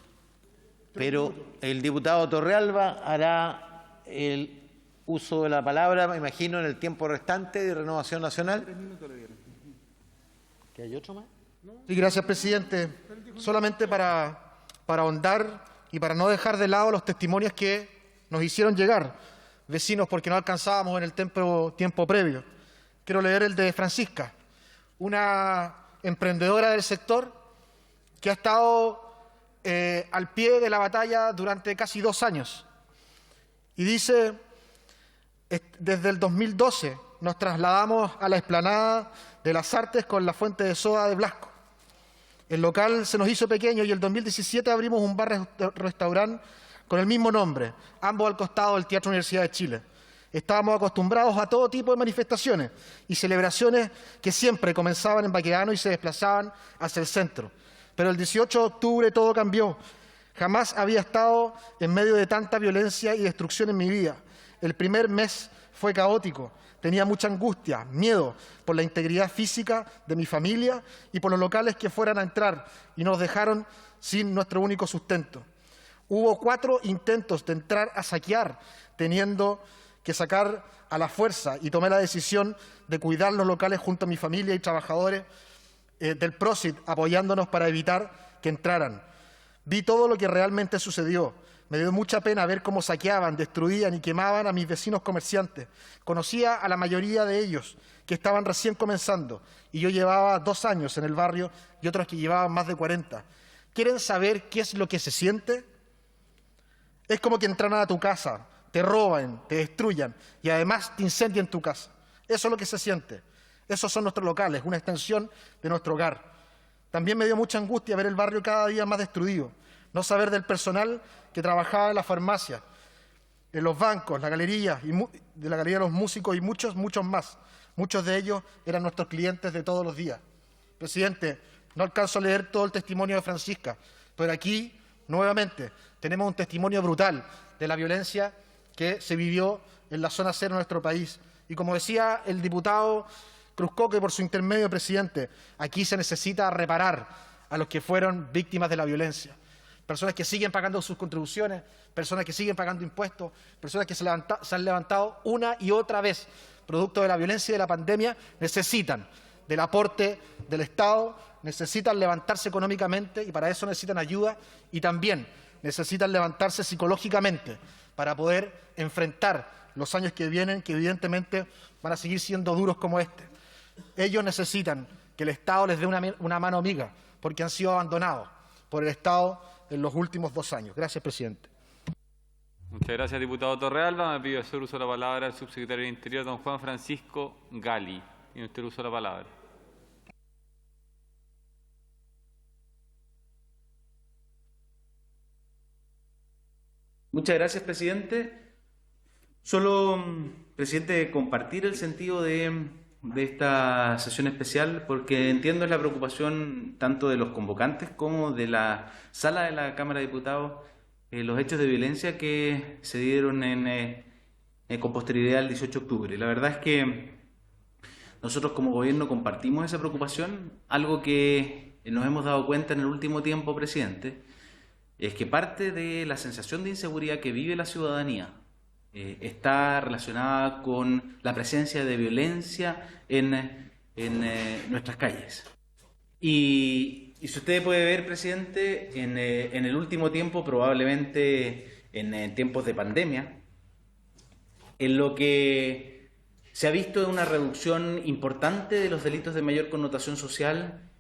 D: pero el diputado Torrealba hará el uso de la palabra, me imagino, en el tiempo restante de Renovación Nacional. ¿Que hay otro más?
C: Sí, gracias, presidente. Solamente para ahondar y para no dejar de lado los testimonios que nos hicieron llegar vecinos porque no alcanzábamos en el tiempo previo. Quiero leer el de Francisca, una emprendedora del sector que ha estado al pie de la batalla durante casi 2 años. Y dice, desde el 2012 nos trasladamos a la explanada de las Artes con la fuente de soda de Blasco. El local se nos hizo pequeño y en el 2017 abrimos un bar-restaurante con el mismo nombre, ambos al costado del Teatro Universidad de Chile. Estábamos acostumbrados a todo tipo de manifestaciones y celebraciones que siempre comenzaban en Baquedano y se desplazaban hacia el centro. Pero el 18 de octubre todo cambió. Jamás había estado en medio de tanta violencia y destrucción en mi vida. El primer mes fue caótico. Tenía mucha angustia, miedo por la integridad física de mi familia y por los locales que fueran a entrar y nos dejaron sin nuestro único sustento. Hubo 4 intentos de entrar a saquear, teniendo que sacar a la fuerza, y tomé la decisión de cuidar los locales junto a mi familia y trabajadores del PROCIT, apoyándonos para evitar que entraran. Vi todo lo que realmente sucedió. Me dio mucha pena ver cómo saqueaban, destruían y quemaban a mis vecinos comerciantes. Conocía a la mayoría de ellos, que estaban recién comenzando, y yo llevaba 2 años en el barrio y otros que llevaban más de 40. ¿Quieren saber qué es lo que se siente? Es como que entraran a tu casa, te roban, te destruyan y además te incendian tu casa. Eso es lo que se siente. Esos son nuestros locales, una extensión de nuestro hogar. También me dio mucha angustia ver el barrio cada día más destruido, no saber del personal que trabajaba en la farmacia, en los bancos, la galería, de la galería de los músicos y muchos más. Muchos de ellos eran nuestros clientes de todos los días. Presidente, no alcanzo a leer todo el testimonio de Francisca, pero aquí, nuevamente, tenemos un testimonio brutal de la violencia que se vivió en la zona cero de nuestro país. Y como decía el diputado Cruzcoque por su intermedio, presidente, aquí se necesita reparar a los que fueron víctimas de la violencia. Personas que siguen pagando sus contribuciones, personas que siguen pagando impuestos, personas que se han levantado una y otra vez, producto de la violencia y de la pandemia, necesitan del aporte del Estado, necesitan levantarse económicamente y para eso necesitan ayuda y también necesitan levantarse psicológicamente para poder enfrentar los años que vienen, que evidentemente van a seguir siendo duros como este. Ellos necesitan que el Estado les dé una mano amiga porque han sido abandonados por el Estado en los últimos 2 años. Gracias, presidente.
A: Muchas gracias, diputado Torrealba. Me pido hacer uso de la palabra al subsecretario del Interior, don Juan Francisco Gali. Tiene usted uso de la palabra.
I: Muchas gracias, presidente. Solo, presidente, compartir el sentido de esta sesión especial, porque entiendo la preocupación tanto de los convocantes como de la sala de la Cámara de Diputados, los hechos de violencia que se dieron con posterioridad al 18 de octubre. La verdad es que nosotros como gobierno compartimos esa preocupación, algo que nos hemos dado cuenta en el último tiempo, presidente, es que parte de la sensación de inseguridad que vive la ciudadanía está relacionada con la presencia de violencia en nuestras calles. Y si usted puede ver, presidente, en el último tiempo, probablemente en tiempos de pandemia, en lo que se ha visto una reducción importante de los delitos de mayor connotación social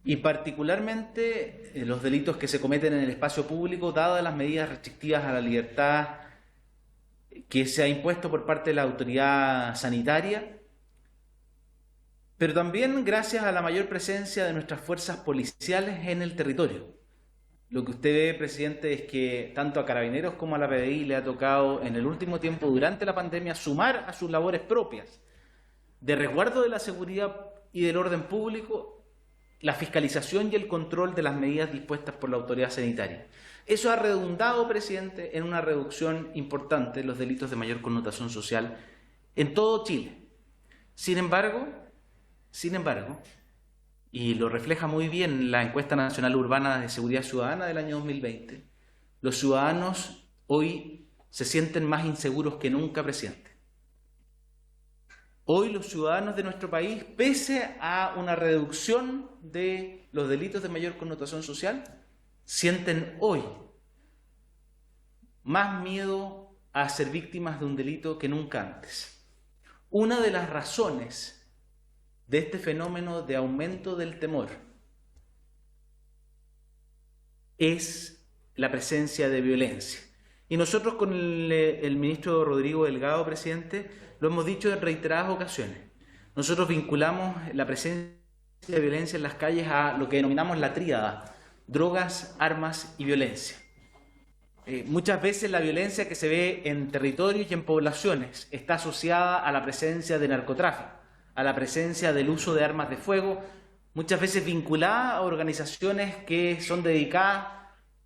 I: y particularmente los delitos que se cometen en el espacio público, dadas las medidas restrictivas a la libertad que se ha impuesto por parte de la autoridad sanitaria, pero también gracias a la mayor presencia de nuestras fuerzas policiales en el territorio. Lo que usted ve, presidente, es que tanto a Carabineros como a la PDI le ha tocado en el último tiempo, durante la pandemia, sumar a sus labores propias de resguardo de la seguridad y del orden público la fiscalización y el control de las medidas dispuestas por la autoridad sanitaria. Eso ha redundado, presidente, en una reducción importante de los delitos de mayor connotación social en todo Chile. Sin embargo, y lo refleja muy bien la encuesta nacional urbana de seguridad ciudadana del año 2020, los ciudadanos hoy se sienten más inseguros que nunca, presidente. Hoy los ciudadanos de nuestro país, pese a una reducción de los delitos de mayor connotación social, sienten hoy más miedo a ser víctimas de un delito que nunca antes. Una de las razones de este fenómeno de aumento del temor es la presencia de violencia. Y nosotros con el ministro Rodrigo Delgado, presidente, lo hemos dicho en reiteradas ocasiones. Nosotros vinculamos la presencia de violencia en las calles a lo que denominamos la tríada: drogas, armas y violencia. Muchas veces la violencia que se ve en territorios y en poblaciones está asociada a la presencia de narcotráfico, a la presencia del uso de armas de fuego, muchas veces vinculada a organizaciones que son dedicadas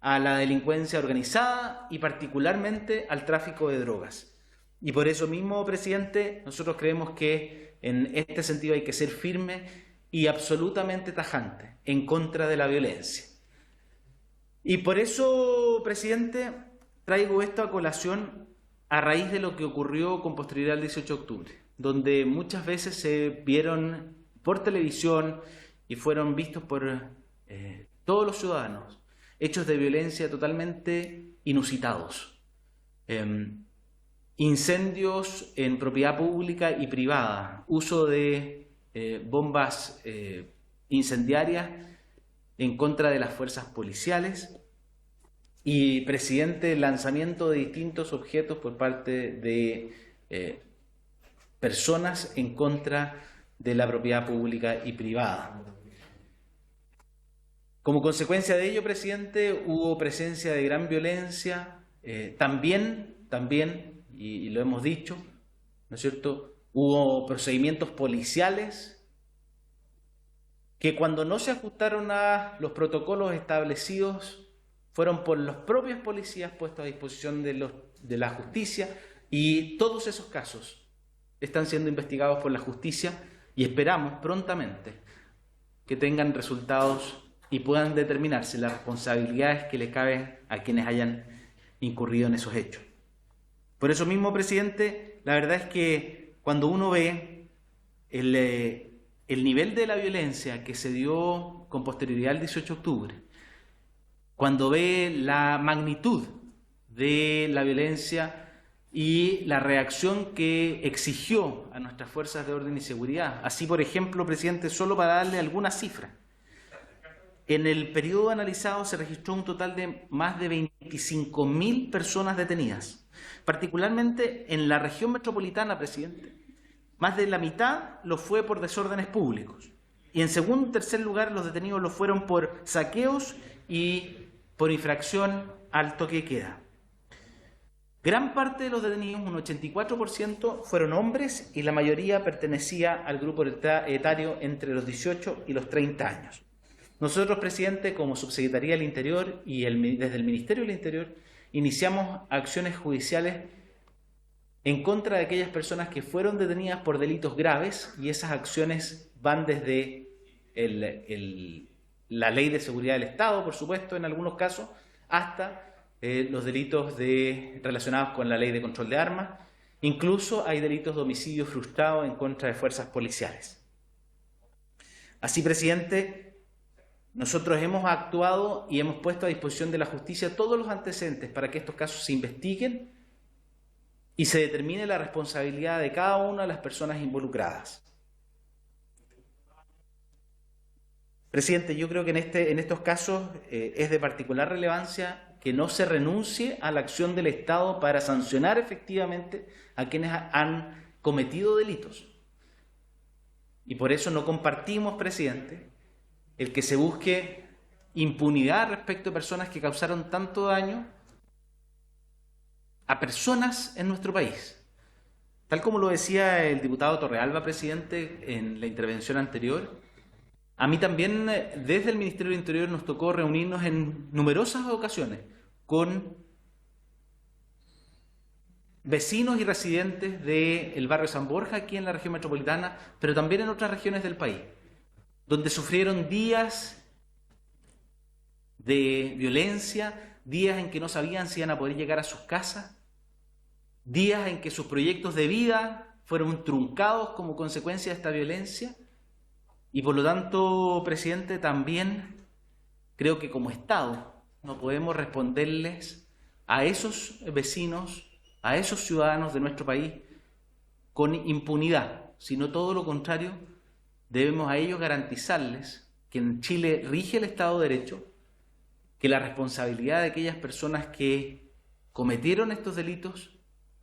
I: a la delincuencia organizada y particularmente al tráfico de drogas. Y por eso mismo, presidente, nosotros creemos que en este sentido hay que ser firme y absolutamente tajante en contra de la violencia. Y por eso, presidente, traigo esto a colación a raíz de lo que ocurrió con posterioridad al 18 de octubre, donde muchas veces se vieron por televisión y fueron vistos por todos los ciudadanos hechos de violencia totalmente inusitados. Incendios en propiedad pública y privada, uso de bombas incendiarias en contra de las fuerzas policiales y, presidente, el lanzamiento de distintos objetos por parte de personas en contra de la propiedad pública y privada. Como consecuencia de ello, presidente, hubo presencia de gran violencia, también, y lo hemos dicho, ¿no es cierto?, hubo procedimientos policiales que, cuando no se ajustaron a los protocolos establecidos, fueron por los propios policías puestos a disposición de la justicia, y todos esos casos están siendo investigados por la justicia y esperamos prontamente que tengan resultados y puedan determinarse las responsabilidades que le caben a quienes hayan incurrido en esos hechos. Por eso mismo, presidente, la verdad es que cuando uno ve el nivel de la violencia que se dio con posterioridad al 18 de octubre, cuando ve la magnitud de la violencia y la reacción que exigió a nuestras fuerzas de orden y seguridad, así, por ejemplo, presidente, solo para darle alguna cifra, en el periodo analizado se registró un total de más de 25.000 personas detenidas, particularmente en la región metropolitana, presidente. Más de la mitad lo fue por desórdenes públicos. Y en segundo y tercer lugar, los detenidos lo fueron por saqueos y por infracción al toque de queda. Gran parte de los detenidos, un 84%, fueron hombres y la mayoría pertenecía al grupo etario entre los 18 y los 30 años. Nosotros, presidente, como Subsecretaría del Interior y desde el Ministerio del Interior, iniciamos acciones judiciales en contra de aquellas personas que fueron detenidas por delitos graves, y esas acciones van desde la Ley de Seguridad del Estado, por supuesto, en algunos casos, hasta los delitos relacionados con la Ley de Control de Armas. Incluso hay delitos de homicidio frustrado en contra de fuerzas policiales. Así, presidente, nosotros hemos actuado y hemos puesto a disposición de la justicia todos los antecedentes para que estos casos se investiguen y se determine la responsabilidad de cada una de las personas involucradas. Presidente, yo creo que en estos casos es de particular relevancia que no se renuncie a la acción del Estado para sancionar efectivamente a quienes han cometido delitos. Y por eso no compartimos, presidente, el que se busque impunidad respecto a personas que causaron tanto daño a personas en nuestro país. Tal como lo decía el diputado Torrealba, presidente, en la intervención anterior, a mí también desde el Ministerio del Interior nos tocó reunirnos en numerosas ocasiones con vecinos y residentes del barrio San Borja, aquí en la región metropolitana, pero también en otras regiones del país, donde sufrieron días de violencia, días en que no sabían si iban a poder llegar a sus casas, días en que sus proyectos de vida fueron truncados como consecuencia de esta violencia. Y por lo tanto, presidente, también creo que como Estado no podemos responderles a esos vecinos, a esos ciudadanos de nuestro país con impunidad, sino todo lo contrario, debemos a ellos garantizarles que en Chile rige el Estado de Derecho, que la responsabilidad de aquellas personas que cometieron estos delitos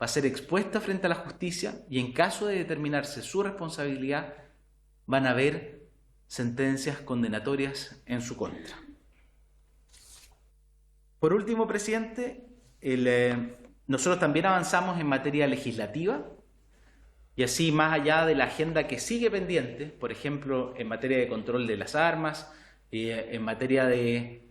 I: va a ser expuesta frente a la justicia y, en caso de determinarse su responsabilidad, van a haber sentencias condenatorias en su contra. Por último, presidente, nosotros también avanzamos en materia legislativa y así, más allá de la agenda que sigue pendiente, por ejemplo, en materia de control de las armas, en materia de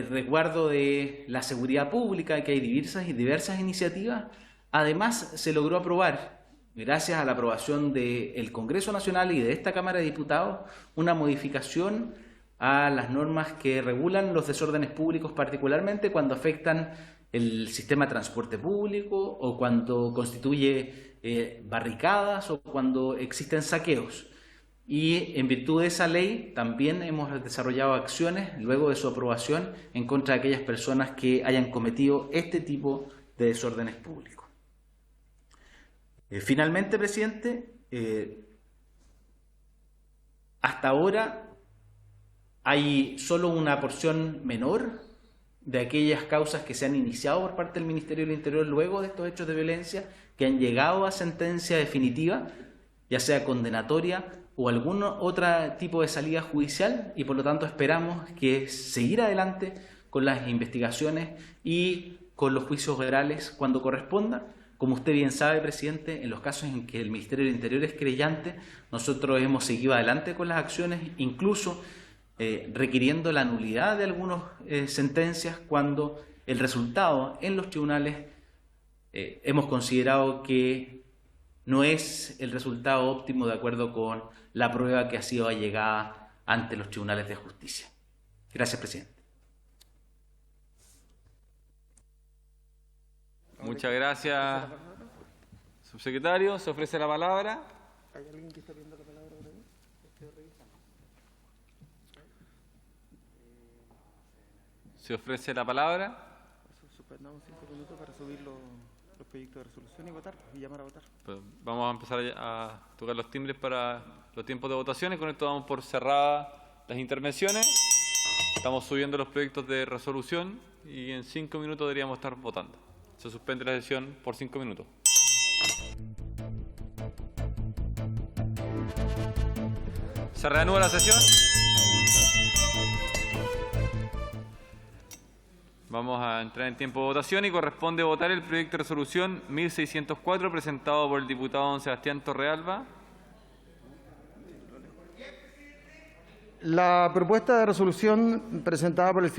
I: resguardo de la seguridad pública, que hay diversas iniciativas. Además, se logró aprobar, gracias a la aprobación del Congreso Nacional y de esta Cámara de Diputados, una modificación a las normas que regulan los desórdenes públicos, particularmente cuando afectan el sistema de transporte público o cuando constituye barricadas o cuando existen saqueos. y en virtud de esa ley también hemos desarrollado acciones luego de su aprobación en contra de aquellas personas que hayan cometido este tipo de desórdenes públicos. Finalmente, presidente, hasta ahora hay solo una porción menor de aquellas causas que se han iniciado por parte del Ministerio del Interior luego de estos hechos de violencia, que han llegado a sentencia definitiva, ya sea condenatoria o algún otro tipo de salida judicial, y por lo tanto esperamos que seguir adelante con las investigaciones y con los juicios orales cuando corresponda. Como usted bien sabe, presidente, en los casos en que el Ministerio del Interior es creyente, nosotros hemos seguido adelante con las acciones, incluso requiriendo la nulidad de algunas sentencias cuando el resultado en los tribunales hemos considerado que no es el resultado óptimo de acuerdo con la prueba que ha sido allegada ante los tribunales de justicia. Gracias, presidente.
A: Muchas gracias, subsecretario. Se ofrece la palabra.
B: ¿Hay alguien que está pidiendo la palabra por ahí?
A: Se ofrece la palabra.
B: Suspendamos 5 minutos para subir los proyectos de resolución y votar, y llamar a votar.
A: Pues vamos a empezar a tocar los timbres para los tiempos de votación y con esto damos por cerradas las intervenciones. Estamos subiendo los proyectos de resolución y en 5 minutos deberíamos estar votando. Se suspende la sesión por 5 minutos. Se reanuda la sesión. Vamos a entrar en tiempo de votación y corresponde votar el proyecto de resolución 1604 presentado por el diputado don Sebastián Torrealba.
B: La propuesta de resolución presentada por el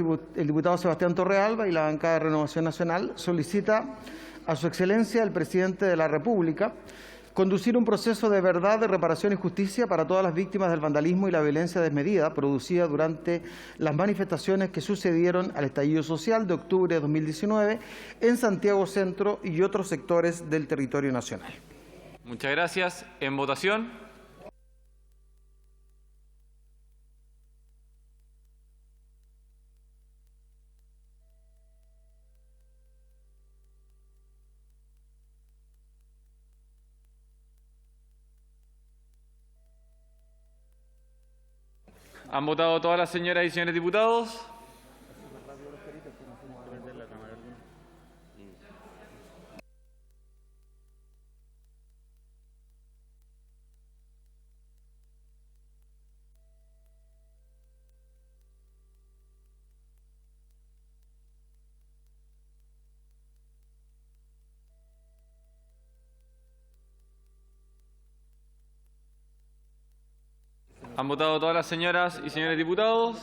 B: diputado Sebastián Torrealba y la bancada de Renovación Nacional solicita a su excelencia el presidente de la República conducir un proceso de verdad, de reparación y justicia para todas las víctimas del vandalismo y la violencia desmedida producida durante las manifestaciones que sucedieron al estallido social de octubre de 2019 en Santiago Centro y otros sectores del territorio nacional.
A: Muchas gracias. En votación. ¿Han votado todas las señoras y señores diputados? ¿Han votado todas las señoras y señores diputados?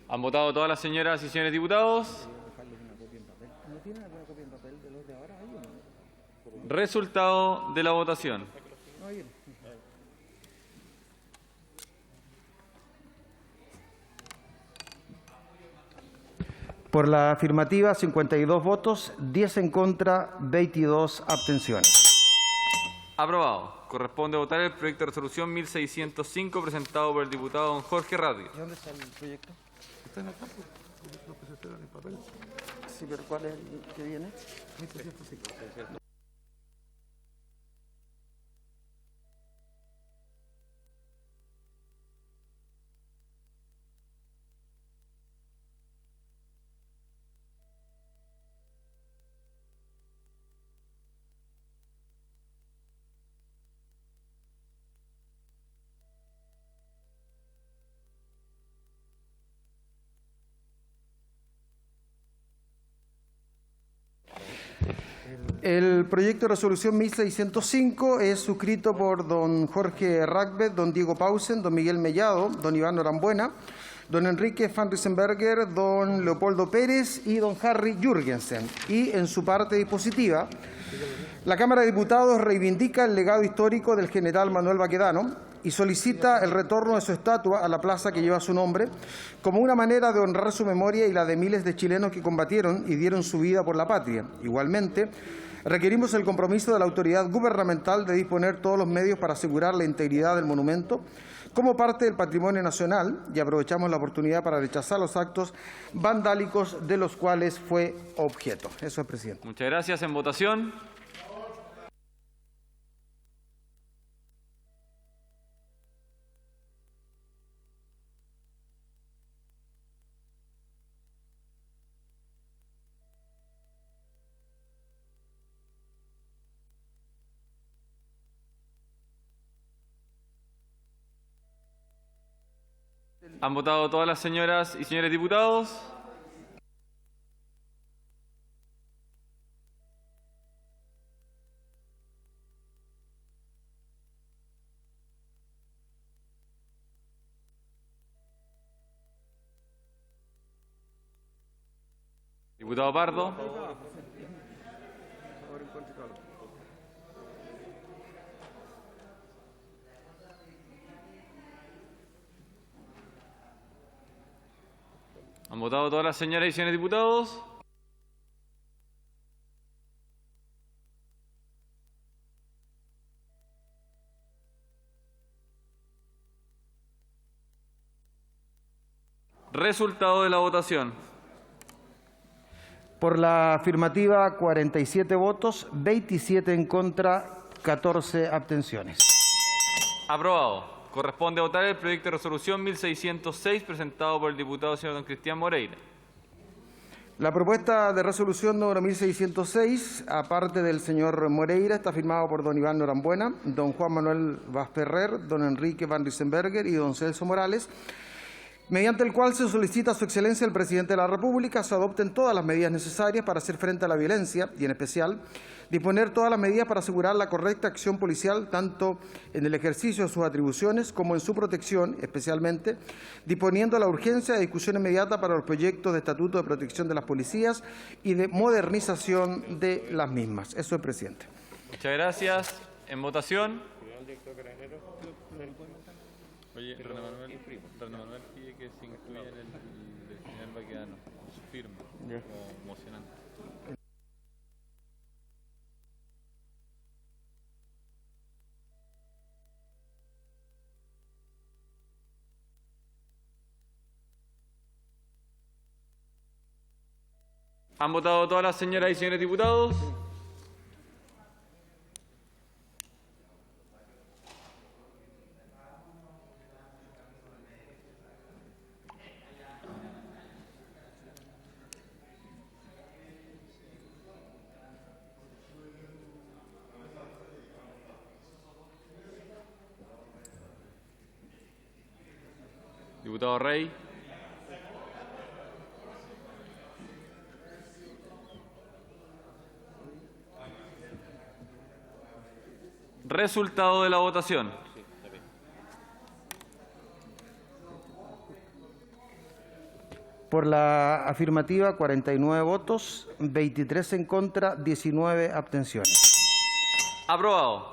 A: ¿Han votado todas las señoras y señores diputados? Resultado de la votación.
B: Por la afirmativa, 52 votos, 10 en contra, 22 abstenciones.
A: Aprobado. Corresponde votar el proyecto de resolución 1605 presentado por el diputado don Jorge Ratti.
B: ¿Dónde está el proyecto? Está en el campo. Lo presentaron en papel. Sí, pero ¿cuál es el que viene? 1605. El proyecto de resolución 1605 es suscrito por don Jorge Ragbet, don Diego Pausen, don Miguel Mellado, don Iván Norambuena, don Enrique van Riesenberger, don Leopoldo Pérez y don Harry Jürgensen. Y en su parte dispositiva, la Cámara de Diputados reivindica el legado histórico del general Manuel Baquedano y solicita el retorno de su estatua a la plaza que lleva su nombre como una manera de honrar su memoria y la de miles de chilenos que combatieron y dieron su vida por la patria. Igualmente, requerimos el compromiso de la autoridad gubernamental de disponer todos los medios para asegurar la integridad del monumento como parte del patrimonio nacional y aprovechamos la oportunidad para rechazar los actos vandálicos de los cuales fue objeto. Eso es, presidente.
A: Muchas gracias. En votación. ¿Han votado todas las señoras y señores diputados? Diputado Pardo. ¿Han votado todas las señoras y señores diputados? Resultado de la votación.
B: Por la afirmativa, 47 votos, 27 en contra, 14 abstenciones.
A: Aprobado. Corresponde votar el proyecto de resolución 1606 presentado por el diputado señor don Cristian Moreira.
B: La propuesta de resolución número 1606, aparte del señor Moreira, está firmado por don Iván Norambuena, don Juan Manuel Vázquez, don Enrique van Riesenberger y don Celso Morales, mediante el cual se solicita a su excelencia el presidente de la República se adopten todas las medidas necesarias para hacer frente a la violencia y, en especial, disponer todas las medidas para asegurar la correcta acción policial tanto en el ejercicio de sus atribuciones como en su protección, especialmente disponiendo la urgencia de discusión inmediata para los proyectos de estatuto de protección de las policías y de modernización de las mismas. Eso es, presidente.
A: Muchas gracias. En votación. Oye, René Manuel pide que se incluya en el señor Baquedano, su firma, como mocionante. ¿Han votado todas las señoras y señores diputados? Diputado Rey. Resultado de la votación.
B: Por la afirmativa, 49 votos, 23 en contra, 19 abstenciones.
A: Aprobado.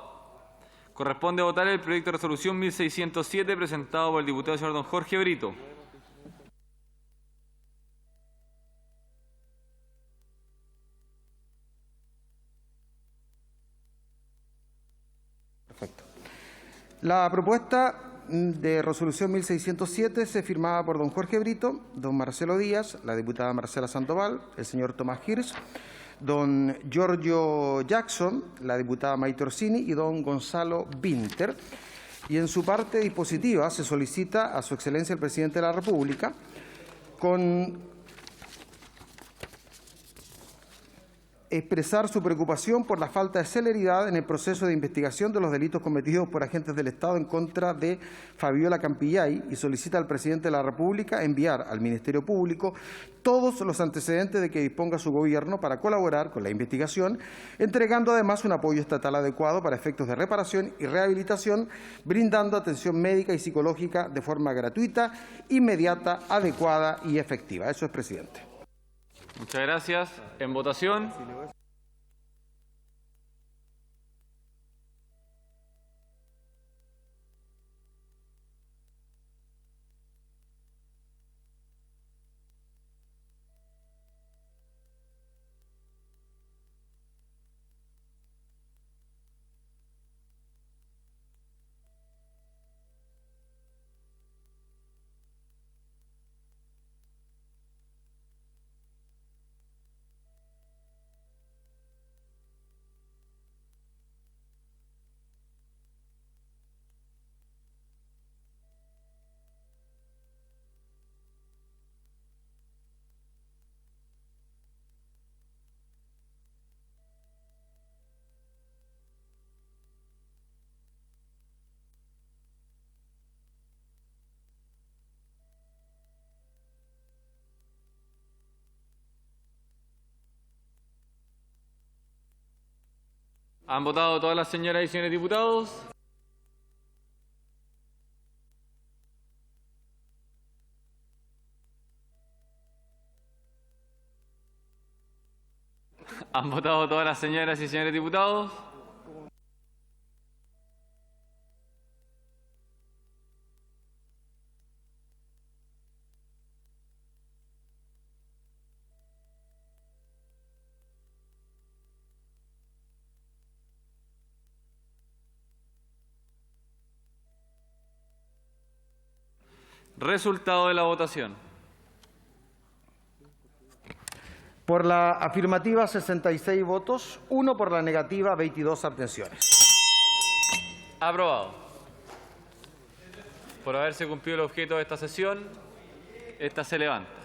A: Corresponde votar el proyecto de resolución 1607 presentado por el diputado señor don Jorge Brito.
B: Perfecto. La propuesta de resolución 1607 se firmaba por don Jorge Brito, don Marcelo Díaz, la diputada Marcela Sandoval, el señor Tomás Hirsch, don Giorgio Jackson, la diputada Maite Orsini y don Gonzalo Winter. Y en su parte dispositiva se solicita a su excelencia el presidente de la República expresar su preocupación por la falta de celeridad en el proceso de investigación de los delitos cometidos por agentes del Estado en contra de Fabiola Campillay y solicita al presidente de la República enviar al Ministerio Público todos los antecedentes de que disponga su gobierno para colaborar con la investigación, entregando además un apoyo estatal adecuado para efectos de reparación y rehabilitación, brindando atención médica y psicológica de forma gratuita, inmediata, adecuada y efectiva. Eso es, presidente.
A: Muchas gracias. En votación. ¿Han votado todas las señoras y señores diputados? ¿Han votado todas las señoras y señores diputados? Resultado de la votación.
B: Por la afirmativa, 66 votos, 1 por la negativa, 22 abstenciones.
A: Aprobado. Por haberse cumplido el objeto de esta sesión, esta se levanta.